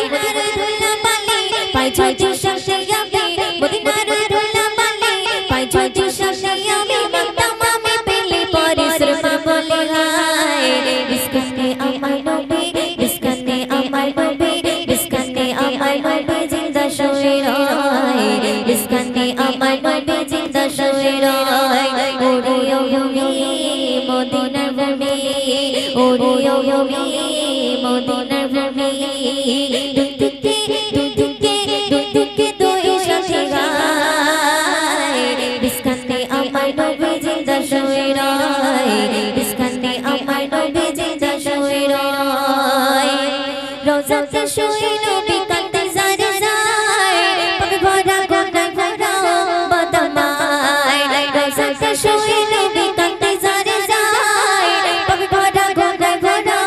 মদিনার ধুলা বালি পাই যদি শান্তি আমি মদিনার ধুলা বালি পাই যদি শান্তি আমি মাতাম আমি পেলে পরিশ্রম বলে হায় বিস্কানে আমার নবী বিস্কানে আমার নবী বিস্কানে আমার নবী জিন্দা শুয়ে রয় বিস্কানে আমার নবী জিন্দা শুয়ে রয় ওরে ওরে মদিনার ভূমি ওরে ওরে মদিনার ভূমি দুদুকে দুদুকে দুদুকে দুই সাথে গায় বিস্কানে আমার নবী জিন্দা শুয়ে রয় বিস্কানে আমার নবী জিন্দা শুয়ে রয় রোজাতে শুয়ে নবী কাঁদতে জারে যায় পাবে ভরা গন্ডায় ভরা বদমায় রোজাতে শুয়ে নবী কাঁদতে জারে যায় পাবে ভরা গন্ডায় ভরা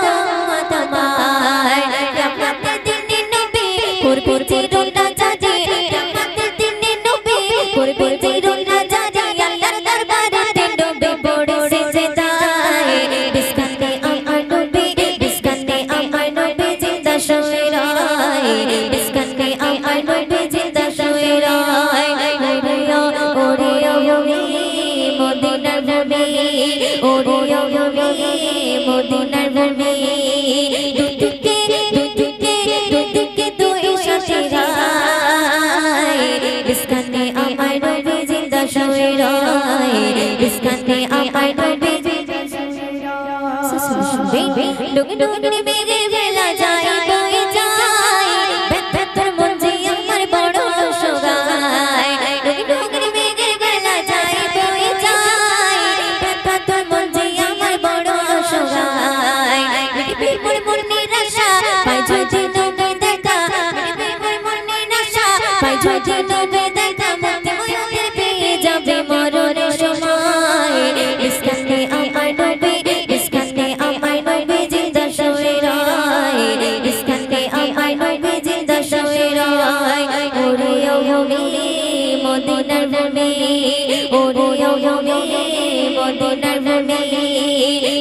বদমায় কিয়ামতের দিনে নবী করবে চিরনা জারি কিয়ামতের দিনে নবী করবে চিরনা জারি আল্লাহর দরবারে নবী পড়ে সিজদায় বিস্কানে আমার নবী বিস্কানে আমার নবী জিন্দা শুয়ে রয় বিস্কানে আমার নবী জিন্দা শুয়ে রয় ওরে ওরে মদিনার ভূমি ওরে ওরে মদিনার ভূমি দুদুকে দুদুকে দুদুকে দুই সাথে গায় বিস্কানে আমার নবী জিন্দা শুয়ে রয় বিস্কানে আমার নবী জিন্দা শুয়ে রয় ডুগ ডুগ মেরে বেলা যায় বয়ে যায় ব্যথার মন যে আমার বড় সোগায় ডুগ ডুগ মেরে বেলা যায় বয়ে যায় ব্যথার মন যে আমার বড় সোগায় বিপুল মন নিরাশা পাই যদি নবী দেখা বিপুল মন নিরাশা পাই যদি নবী দেখা মতে ময়ূরের পেয়ে যাবে মরণের সময় বিস্কানে আমার নবী বিস্কানে আমার নবী জিন্দা শুয়ে রয় বিস্কানে আমার নবী জিন্দা শুয়ে রয় ওরে ওরে মদিনার ভূমি ওরে ওরে মদিনার ভূমি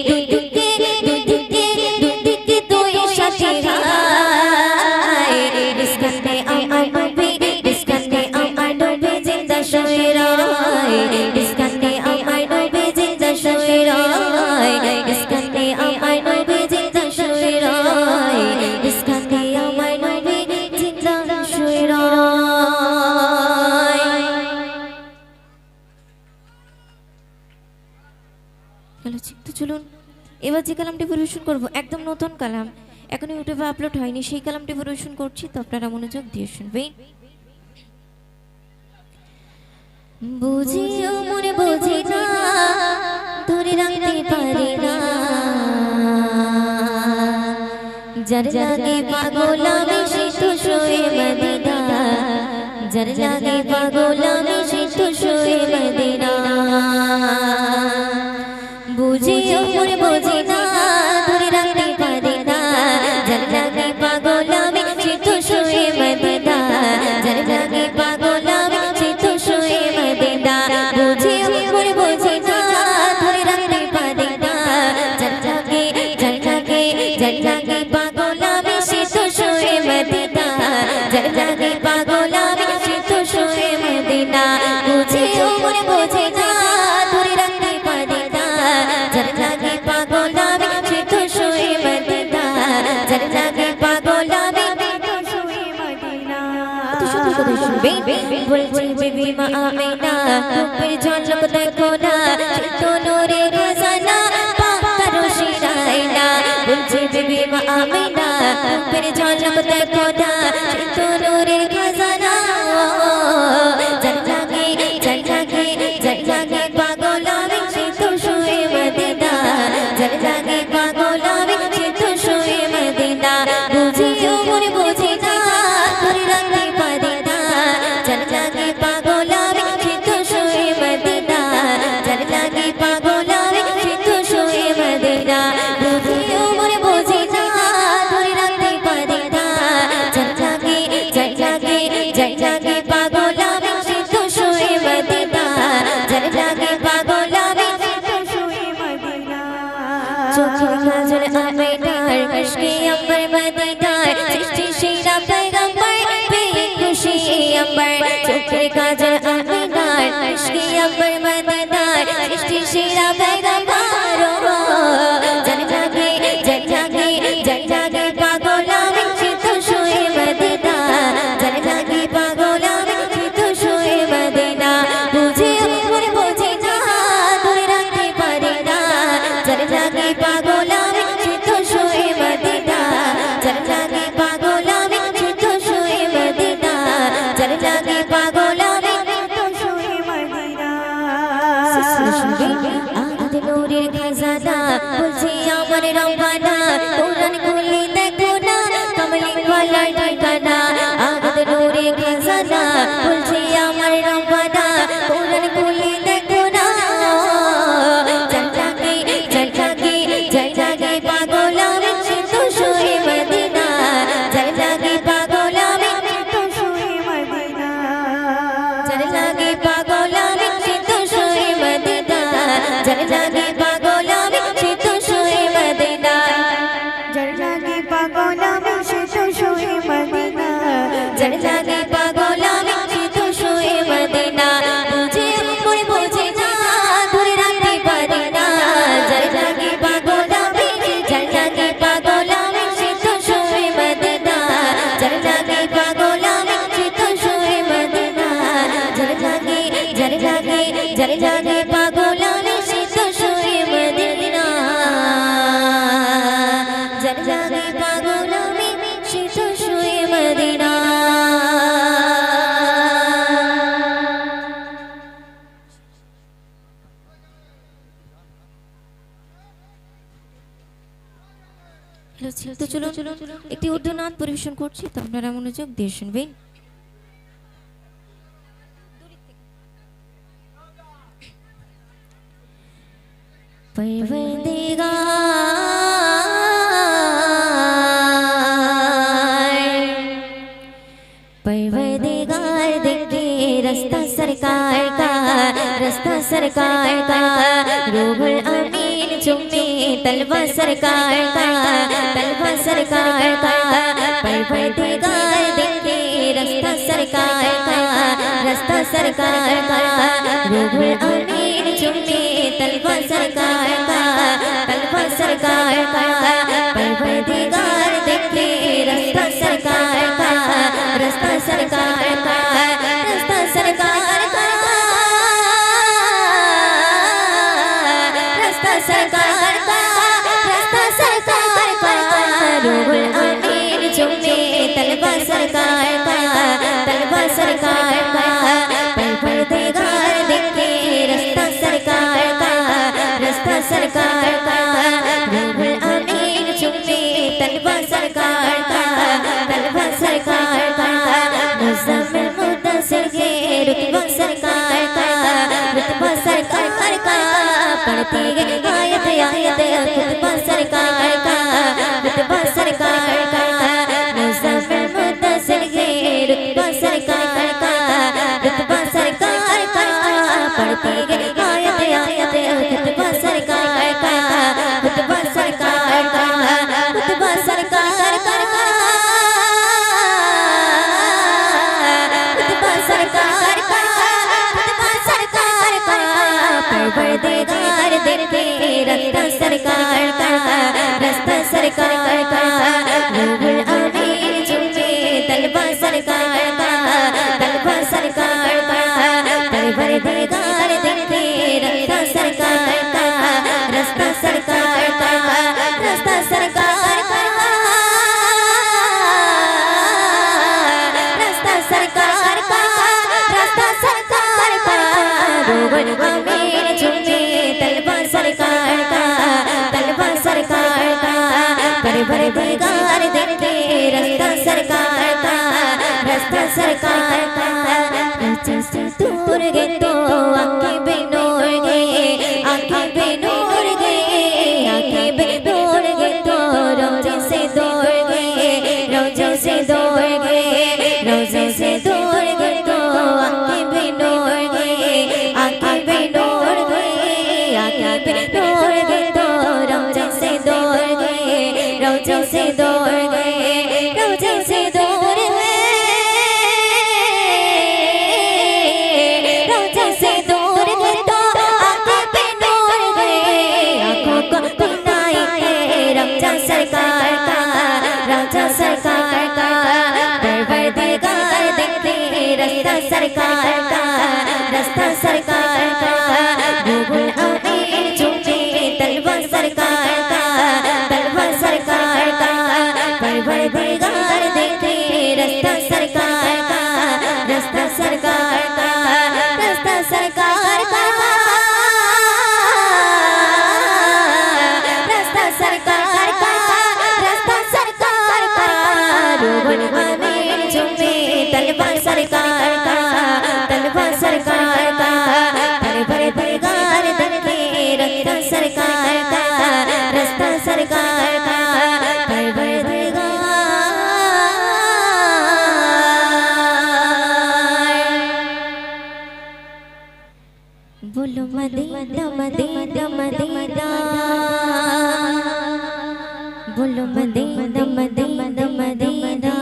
দুদুকে দুদুকে দুদুকে দুই সাথে গায় বিস্কানে আমার নবী বিস্কানে আমার নবী জিন্দা শুয়ে রয় বিস্কানে আমার নবী জিন্দা শুয়ে রয় বিস্কানে আমার নবী জিন্দা শুয়ে রয় বিস্কানে আমার নবী জিন্দা শুয়ে রয় হ্যালো চিন্তা চলুন এবার যে কালামটি পরিবেশন করব একদম নতুন কালাম এখন ইউটিউবে আপলোড হয়নি সেই কালামটি পরিবেশন করছি তো আপনারা মনোযোগ দিয়ে শুনবেন বুঝিও মনে বুঝি না ধরে রাখতে পারি না যার লাগে পাগল আমি সে তো শুয়ে মদিনা যার লাগে পাগল আমি সে তো শুয়ে মদিনা বুঝিও মনে বুঝি না ধরে রাখতে পারি না যার লাগে পাগল আমি সে তো শুয়ে মদিনা যার লাগে পাগল আমি সে তো শুয়ে মদিনা বুঝিও মনে বুঝি না ধরে রাখতে পারি না যার লাগে পাগল আমি সে তো শুয়ে মদিনা যার লাগে পাগল আমি সে তো শুয়ে মদিনা বুঝিও মনে বুঝি না ধরে রাখতে পারি না যার লাগে পাগল আমি সে তো শুয়ে মদিনা যার লাগে পাগল আমি সে তো শুয়ে মদিনা তো সুন্দর কথা শুনবে বলছি বিবি মা আমিনা রূপের ঝলক দেখো না তো নূরে খজানা পাকা রশিদাইনা বলছি বিবি মা আমিনা রূপের ঝলক দেখো না তো নূরে খজানা যার লাগে পাগল আমি সে তো শুয়ে মদিনা যার লাগে পাগল আমি সে তো শুয়ে মদিনা বুঝিও মনে বুঝি না ধরে রাখতে পারি না যার লাগে পাগল আমি সে তো শুয়ে মদিনা যার লাগে পাগল আমি সে তো শুয়ে মদিনা বুঝিও মনে বুঝি না ধরে রাখতে পারি না যার লাগে ঠিকানা আগত নূরে খাজানা বলছি আমার রব্বানা কোরআন খুলে দেখো না জলজাগে পাগল আমি সিদ্ধ শুয়ে মদিনা জলজাগে পাগল আমি সিদ্ধ শুয়ে মদিনা জলজাগে পাগল আমি সিদ্ধ শুয়ে মদিনা জলজাগে পাগল আমি সিদ্ধ শুয়ে মদিনা জলজাগে পাগল আমি সিদ্ধ শুয়ে মদিনা জলজাগে পাগল আমি সিদ্ধ শুয়ে মদিনা বুঝে মনে বুঝে না ধরে রাখতে পারি না জলজাগে পাগল আমি জলজাগে পাগল আমি সিদ্ধ শুয়ে মদিনা জলজাগে পাগল আমি সিদ্ধ শুয়ে মদিনা জলজাগে পাগল আমি সিদ্ধ শুয়ে মদিনা জলজাগে পাগল আমি সিদ্ধ শুয়ে মদিনা তো চলো একটি উর্দু নাচ পরিবেশন করছি তো আপনারা মনোযোগ দিয়ে শুনবেন परवरदिगार देखे रास्ता सरकार का रूहुल अमीन चुम्मे तलवा सरकार का परवरदिगार देखे रास्ता सरकार का रूहुल अमीन चुम्मे तलवा सरकार का परवरदिगार देखे रास्ता सरकार का रास्ता सरकार का रूहुल अमीन चुम्मे तलवा सरकार का परवरदिगार देखे रास्ता सरकार का रूहुल अमीन चुम्मे तलवा सरकार का मुज़म्मिल मुद्दस्सिर के रुतबा सरकार का पढ़ती गई आयत खुतबा सरकार का मुज़म्मिल मुद्दस्सिर के रुतबा सरकार का पढ़ती गई आयत खुतबा सरकार का परवरदिगार देखे रास्ता सरकार का रूहुल अमीन चुम्मे तलवा सरकार का परवरदिगार देखे रास्ता सरकार का रूहुल अमीन चुम्मे तलवा सरकार का परवरदिगार देखे रास्ता सरकार का दूर गए तो आंखें बेनूर गए तो रोज़े से दूर गए रोज़े से दूर गए तो आंखें बेनूर गए तो रोज़े से दूर गए रास्ता सरकार का रूहुल अमीन चुम्मे तलवा सरकार का परवरदिगार देखे रास्ता सरकार का रूहुल तलवा सरकार का, तलवा सरकार का, भरे भरे दरगार देखे रास्ता सरकार का, रास्ता सरकार का, भरे भरे बोलो मदीना मदीना मदीना, बोलो मदीना मदीना मदीना,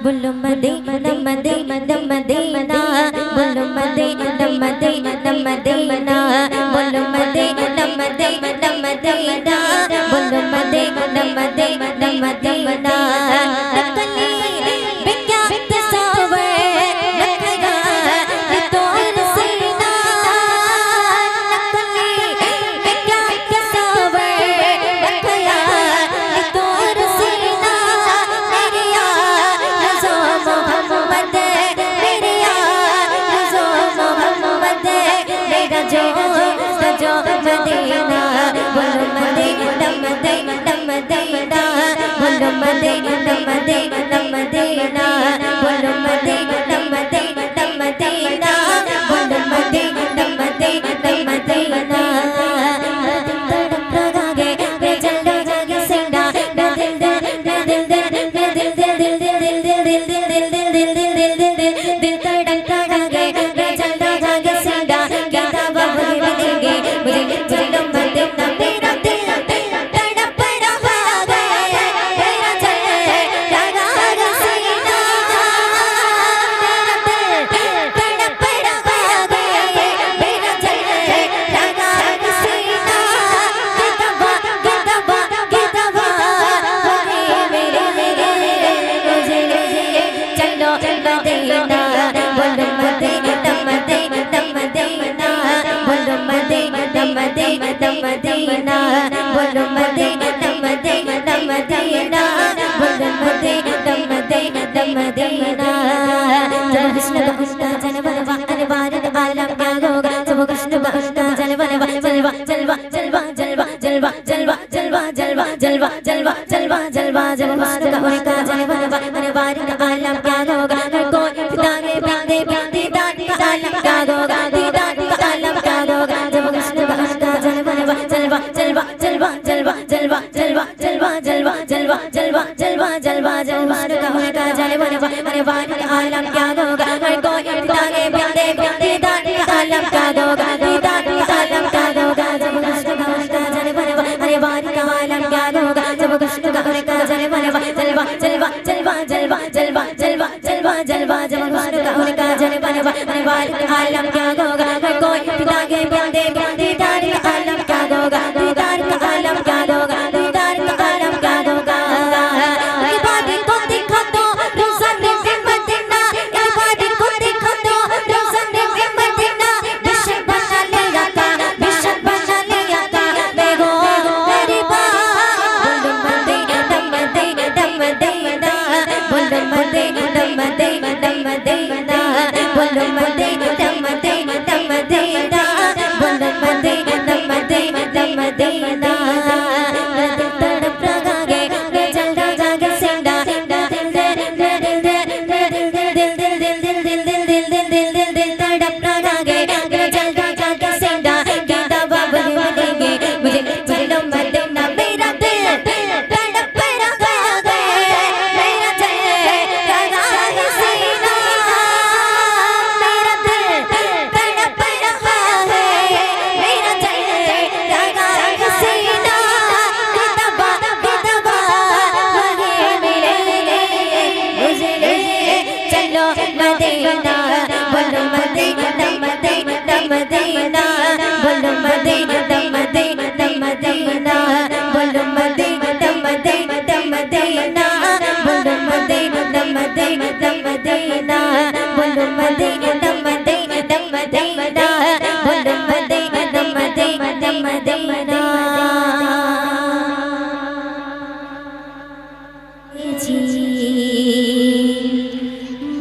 बोलो मदीना मदीना मदीना, बोलो मदीना मदीना मदीना, बोलो मदीना मदीना मदीना, बोलो मदीना मदीना मदीना।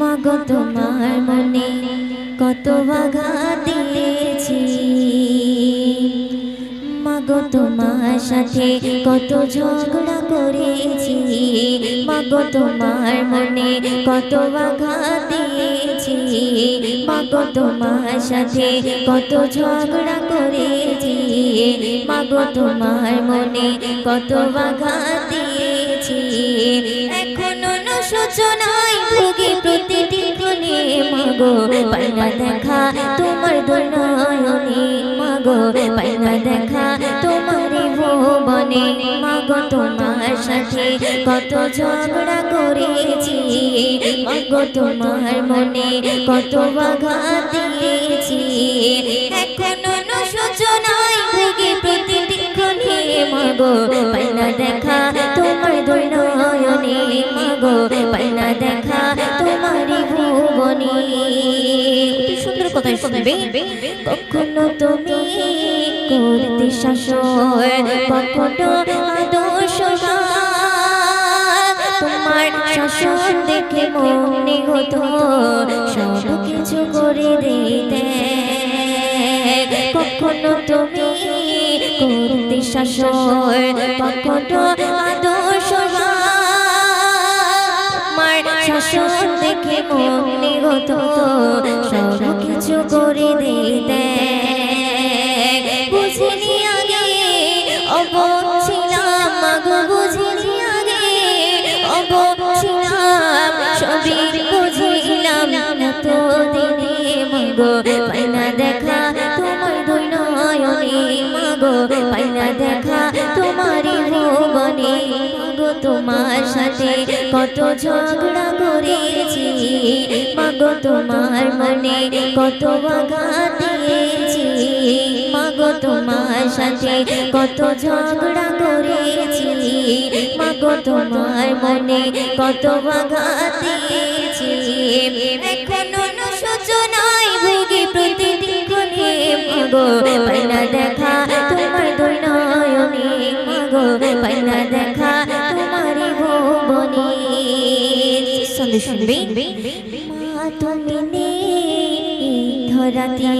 মাগো তোমার মনে কত আঘাত দিয়েছি, মাগো তোমার সাথে কত ঝগড়া করেছি, মাগো মাগো তোমার মনে কত আঘাত দিয়েছি, মাগো তোমার সাথে কত ঝগড়া করেছি, মাগো তোমার মনে কত আঘাত দিয়েছি। এখনো না সূচনায় ভোগে প্রতিটি ক্ষণে, মাগো পাই না দেখা তোমার দুই নয়নে, মাগো পাই না দেখা তোমারই ভুবনে, মাগো তোমার সাথে কত ঝগড়া করেছি, মাগো তোমার মনে কত আঘাত দিয়েছি। এখনো না সূচনায় ভোগে প্রতিটি ক্ষণে, মাগো পাই না দেখা তোমার দুই নয়নে, মাগো পাই না দেখা তোমারই ভুবনে। সুন্দর কথা শুনবে। কখনো তুমি করতে শাসন, কখনো আদর্শ, তোমার শাসন দেখে মনে হতো সব কিছু করে দিতে। কখনো তুমি করতে শাসন, কখনো আদর্শ, তোমার শাসন দেখে মনে হতো সব কিছু করে দিতে। বুঝিনি আগে অবক ছিলাম, মাগো বুঝিনি আগে অবক ছিলাম, সবই বুঝিলাম এতদিনে, মাগো পাই না দেখা তোমার দুই নয়নে, মাগো পাই না দেখা তোমারই ভুবনে, মাগো তোমার সাথে কত ঝগড়া করেছি, মাগো তোমার মনে কত আঘাত দিয়েছি, মাগো তোমার সাথে কত ঝগড়া করেছি, মাগো তোমার মনে কত আঘাত দিয়েছি। এখনো না সূচনায় ভোগে প্রতিটি ক্ষণে, মাগো পাই না দেখা তোমার দুই নয়নে, মাগো পাই না দেখা তোমারই ভুবনে। সন্দেশ শুনবে। মা তুমি নেই ধরাতে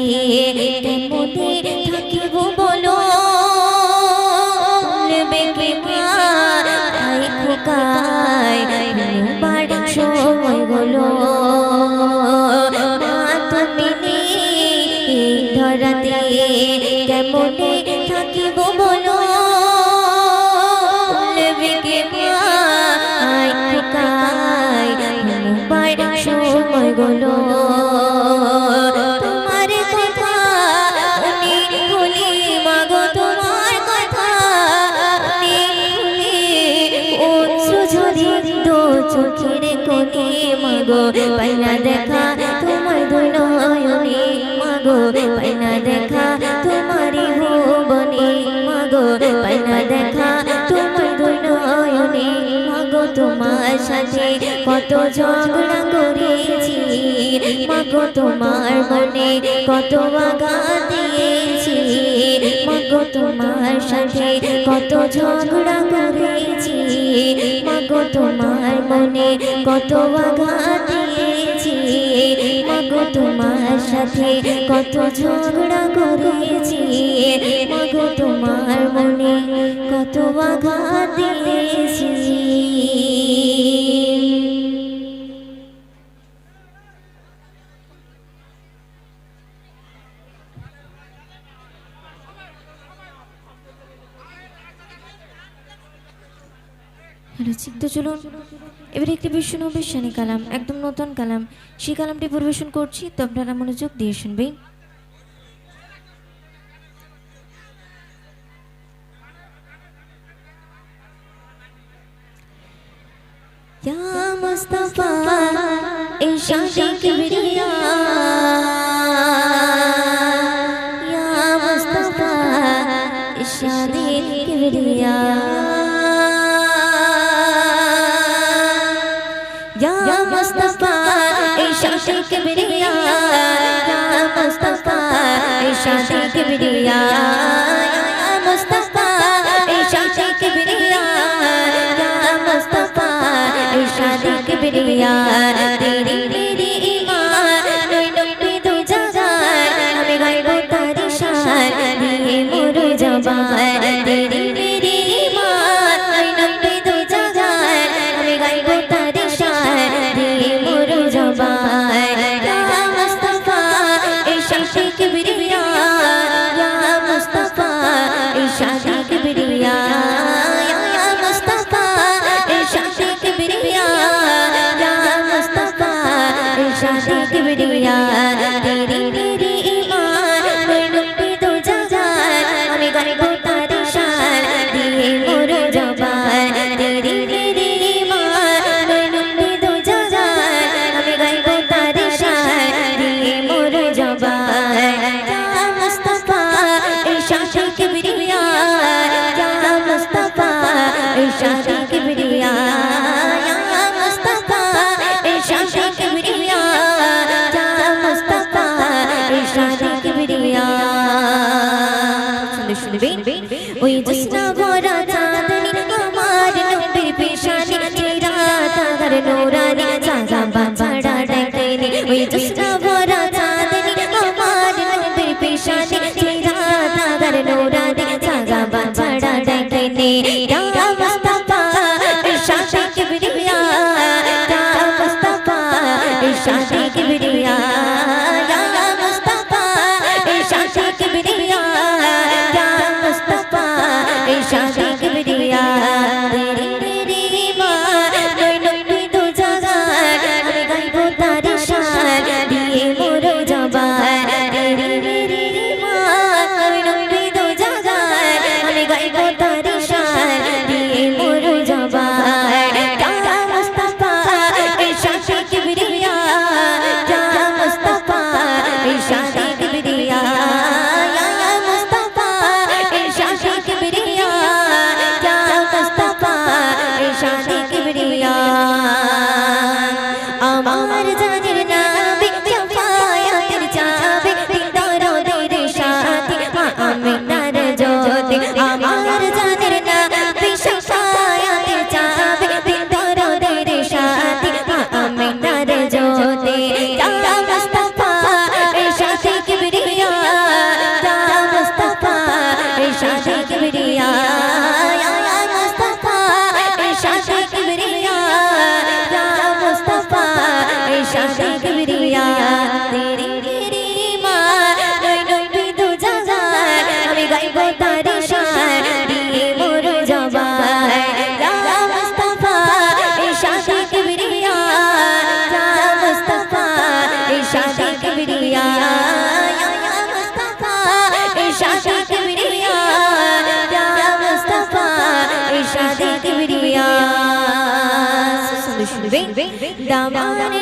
কেমনে থাকিব বলো, বেগে মায় খোকায় বার সময় হলো, মা তুমি নেই ধরাতে কেমনে থাকিব বলো, বেগে মায় খোকায় বার সময় হলো। তোমার কথা মনে হলে, মাগো তোমার কথা মনে হলে অশ্রু ঝরে দু চোখের কোণে, মাগো পাই না দেখা তোমার দুই নয়নে, মাগো পাই না দেখা তোমারই ভুবনে, মাগো পাই না দেখা তোমার দুই নয়নে, মাগো তোমার সাথে কত ঝগড়া করেছি, মাগো তোমার মনে কত আঘাত দিয়েছি, মাগো তোমার সাথে কত ঝগড়া করেছি, মাগো তোমার মনে কত আঘাত দিয়েছি, মাগো তোমার সাথে কত ঝগড়া করেছি, মাগো তোমার মনে কত আঘাত দিয়েছি। তো চলুন এবারে একটি বিশ্বনবীর শানী কালাম, একদম নতুন কালাম, সেই কালামটি পরিবেশন করছি, তো আপনারা মনোযোগ দিয়ে শুনবেন। ইয়া মুস্তাফা ইরশাদে কিবরিয়া, ইয়া মুস্তাফা ইরশাদে কিবরিয়া, या मुस्तफा इरशाद किबरिया, या मुस्तफा इरशाद किबरिया, या मुस्तफा इरशाद किबरिया, या मुस्तफा इरशाद किबरिया। तेरी मेरी ईमान नैनों पे दो जहान, हमें गायबो तारी शान दिए मोर जबान। तेरी मेरी ईमान नैनों पे दो जहान, हमें गायबो কিবরিয়া তেরি তেরি ঈমান নূর নূরে দু জাহান আমি গাইব তার শান দিয়ে মোর জবান তেরি তেরি ঈমান নূর নূরে দু জাহান আমি গাইব তার শান দিয়ে মোর জবান ইয়া মুস্তাফা ইরশাদ কিবরিয়া ইয়া মুস্তাফা ইরশাদ কিবরিয়া ইয়া মুস্তাফা ইরশাদ কিবরিয়া ইয়া মুস্তাফা ইরশাদ কিবরিয়া শুনবেন ওই জোসনা ভরা চাঁদনি আমার নবীর পেশানি চেরা তার নূরানি জাগা বাছড়া ডাকেনি ওই জোসনা ভরা চাঁদনি আমার নবীর পেশানি চেরা তার নূরানি জাগা বাছড়া ডাকেনি ইয়া মুস্তাফা ইরশাদ কিবরিয়া ইয়া মুস্তাফা ইরশাদ কিবরিয়া ইয়া মুস্তাফা ইরশাদ কিবরিয়া ইয়া মুস্তাফা ইরশাদ কিবরিয়া তেরি তেরি ঈমান নূর নূরে দু জাহান আমি গাইব তার শান দিয়ে মোর জবান তেরি তেরি ঈমান নূর নূরে দু জাহান আমি গাইব তার শান দিয়ে মোর জবান ইয়া মুস্তাফা ইরশাদ কিবরিয়া ইয়া মুস্তাফা ইরশাদ কিবরিয়া ইয়া মুস্তাফা ইরশাদ কিবরিয়া ইয়া মুস্তাফা ইরশাদ কিবরিয়া আমার জানের নবী শাফায়াতের চাবি দরদের সাথে মা আমিনার জ্যোতি আমার জানের নবী শাফায়াতের চাবি দরদের সাথে মা আমিনার জ্যোতি ইয়া মুস্তাফা ইরশাদ কিবরিয়া ইয়া মুস্তাফা ইরশাদ কিবরিয়া ইয়া মুস্তাফা ইরশাদ কিবরিয়া ইয়া মুস্তাফা ইরশাদ কিবরিয়া তেরি তেরি ঈমান নূর নূরে দু জাহান আমি গাইব তার শান দিয়ে মোর জবান ইয়া মুস্তাফা ইরশাদ কিবরিয়া ইয়া মুস্তাফা ইরশাদ কিবরিয়া ইয়া মুস্তাফা ইরশাদ কিবরিয়া ইয়া মুস্তাফা ইরশাদ কিবরিয়া শুনবেন দামান